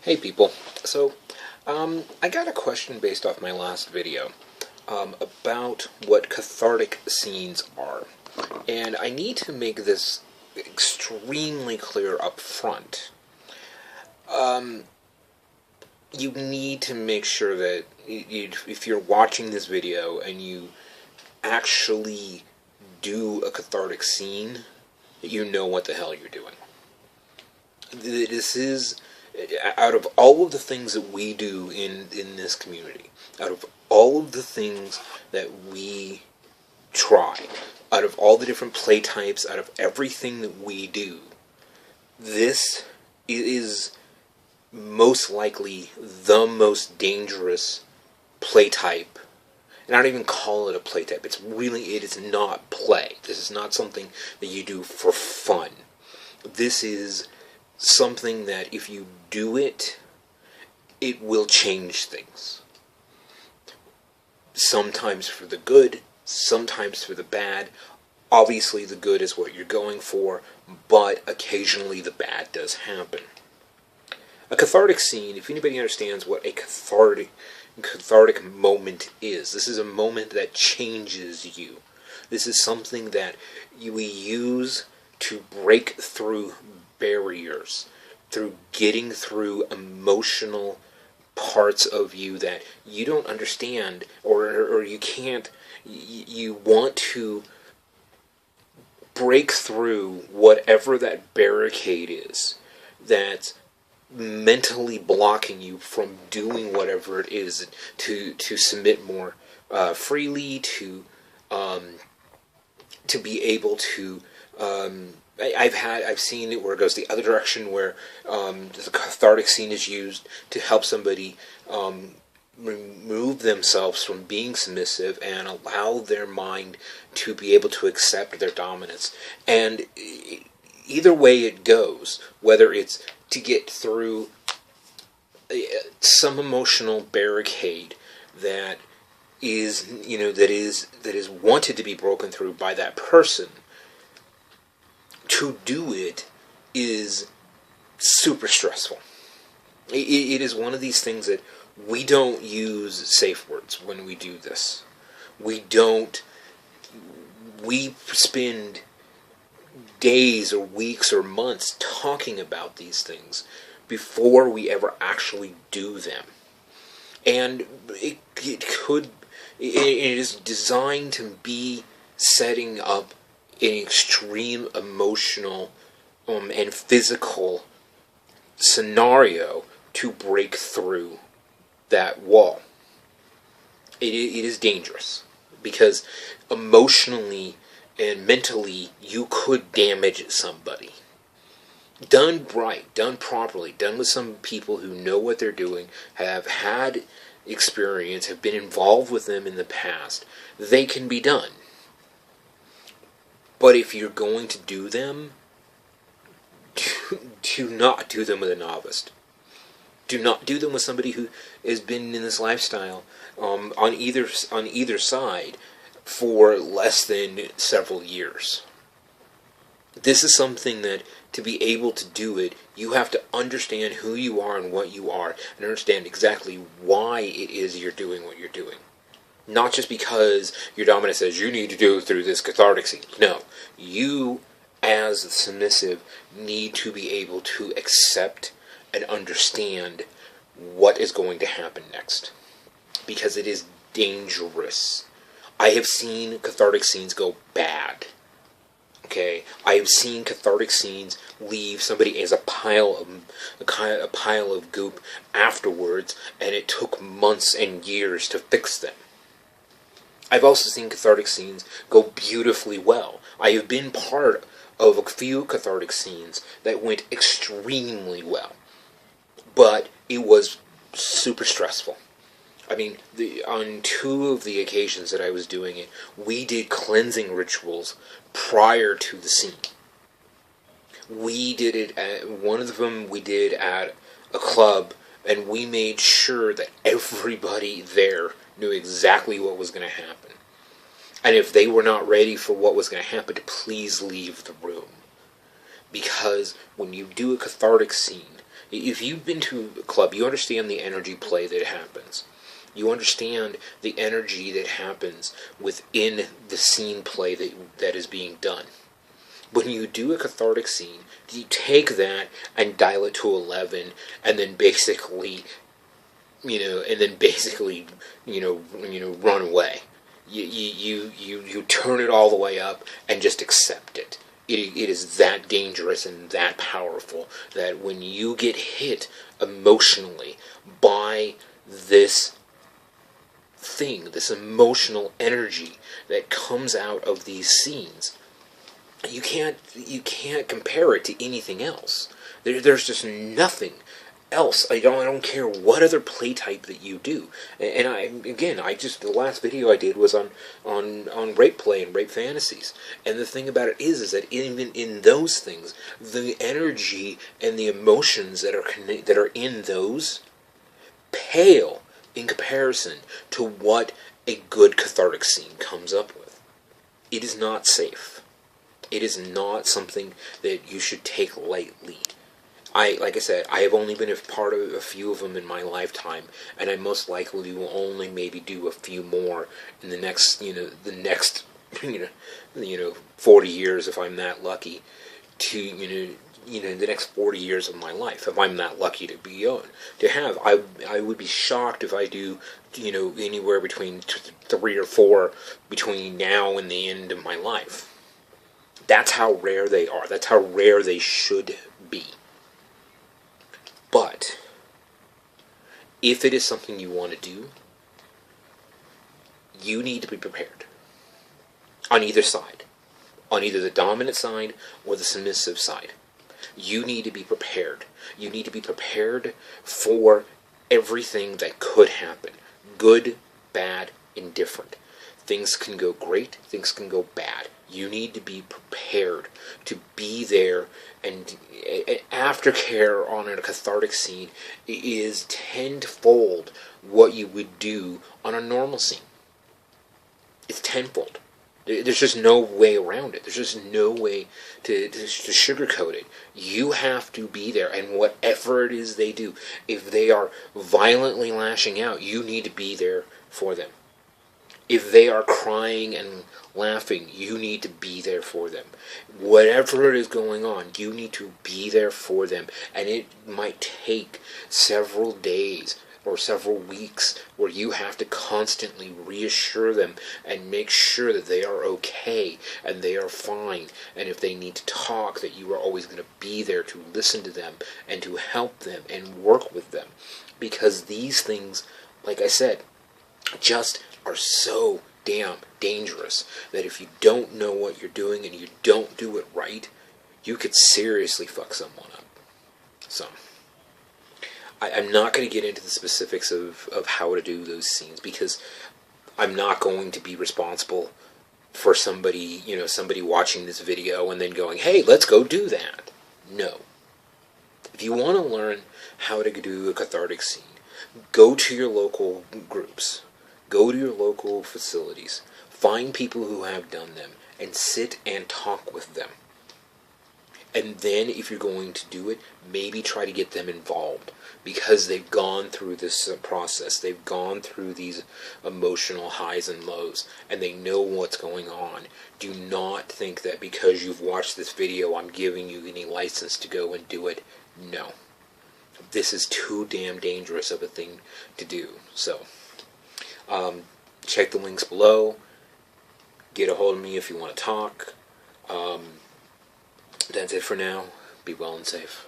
Hey people, so I got a question based off my last video about what cathartic scenes are, and I need to make this extremely clear up front. You need to make sure that if you're watching this video and you actually do a cathartic scene, that you know what the hell you're doing. This is, out of all of the things that we do in this community, out of all of the things that we try, out of all the different play types, out of everything that we do, this is most likely the most dangerous play type. And I don't even call it a play type. It is not play. This is not something that you do for fun. This is something that if you do it, it will change things. Sometimes for the good, sometimes for the bad. Obviously the good is what you're going for, but occasionally the bad does happen. A cathartic scene, if anybody understands what a cathartic moment is, this is a moment that changes you. This is something that we use to break through barriers, through getting through emotional parts of you that you don't understand, or you can't. You want to break through whatever that barricade is that's mentally blocking you from doing whatever it is, to submit more freely, to be able to. I've seen it where it goes the other direction, where the cathartic scene is used to help somebody remove themselves from being submissive and allow their mind to be able to accept their dominance. And either way it goes, whether it's to get through some emotional barricade that is, that is wanted to be broken through by that person, to do it is super stressful. It is one of these things that we don't use safe words when we do this. We spend days or weeks or months talking about these things before we ever actually do them. And it is designed to be setting up an extreme emotional and physical scenario to break through that wall. It is dangerous, because emotionally and mentally you could damage somebody. Done right, done properly, done with some people who know what they're doing, have had experience, have been involved with them in the past, they can be done. But if you're going to do them, do not do them with a novice. Do not do them with somebody who has been in this lifestyle on either side for less than several years. This is something that, to be able to do it, you have to understand who you are and what you are, and understand exactly why it is you're doing what you're doing. Not just because your dominant says you need to do it through this cathartic scene. No, you as the submissive need to be able to accept and understand what is going to happen next, because it is dangerous. I have seen cathartic scenes go bad. Okay, I have seen cathartic scenes leave somebody as a pile of goop afterwards, and it took months and years to fix them. I've also seen cathartic scenes go beautifully well. I have been part of a few cathartic scenes that went extremely well, but it was super stressful. I mean, on two of the occasions that I was doing it, we did cleansing rituals prior to the scene. We did it at, one of them we did at a club, and we made sure that everybody there knew exactly what was going to happen. And if they were not ready for what was going to happen, to please leave the room. Because when you do a cathartic scene, If you've been to a club, you understand the energy play that happens. You understand the energy that happens within the scene play that is being done. When you do a cathartic scene, you take that and dial it to 11, and then basically, run away. You turn it all the way up and just accept it. It is that dangerous and that powerful that when you get hit emotionally by this thing, this emotional energy that comes out of these scenes, you can't compare it to anything else. There's just nothing else. I don't care what other play type that you do. And the last video I did was on rape play and rape fantasies. And the thing about it is that even in those things, the energy and the emotions that are in those pale in comparison to what a good cathartic scene comes up with. It is not safe. It is not something that you should take lightly. Like I said, I have only been a part of a few of them in my lifetime, and I most likely will only maybe do a few more in the next 40 years if I'm that lucky to, the next 40 years of my life, if I'm that lucky to have. I would be shocked if I do, anywhere between 3 or 4 between now and the end of my life. That's how rare they are. That's how rare they should be. But if it is something you want to do, you need to be prepared. On either side. On either the dominant side or the submissive side. You need to be prepared. You need to be prepared for everything that could happen. Good, bad, indifferent. Things can go great, things can go bad. You need to be prepared to be there, and aftercare on a cathartic scene is tenfold what you would do on a normal scene. It's tenfold. There's just no way around it. There's just no way to sugarcoat it. You have to be there, and whatever it is they do, if they are violently lashing out, you need to be there for them. If they are crying and laughing, you need to be there for them. Whatever is going on, you need to be there for them. And it might take several days or several weeks where you have to constantly reassure them and make sure that they are okay and they are fine. And if they need to talk, that you are always going to be there to listen to them and to help them and work with them. Because these things, like I said, just are so damn dangerous that if you don't know what you're doing and you don't do it right, you could seriously fuck someone up. So, I'm not going to get into the specifics of how to do those scenes, because I'm not going to be responsible for somebody watching this video and then going, hey, let's go do that. No. If you want to learn how to do a cathartic scene, go to your local groups. Go to your local facilities, find people who have done them, and sit and talk with them. And then, if you're going to do it, maybe try to get them involved, because they've gone through this process. They've gone through these emotional highs and lows, and they know what's going on. Do not think that because you've watched this video, I'm giving you any license to go and do it. No. This is too damn dangerous of a thing to do. So, check the links below. Get a hold of me if you want to talk. That's it for now. Be well and safe.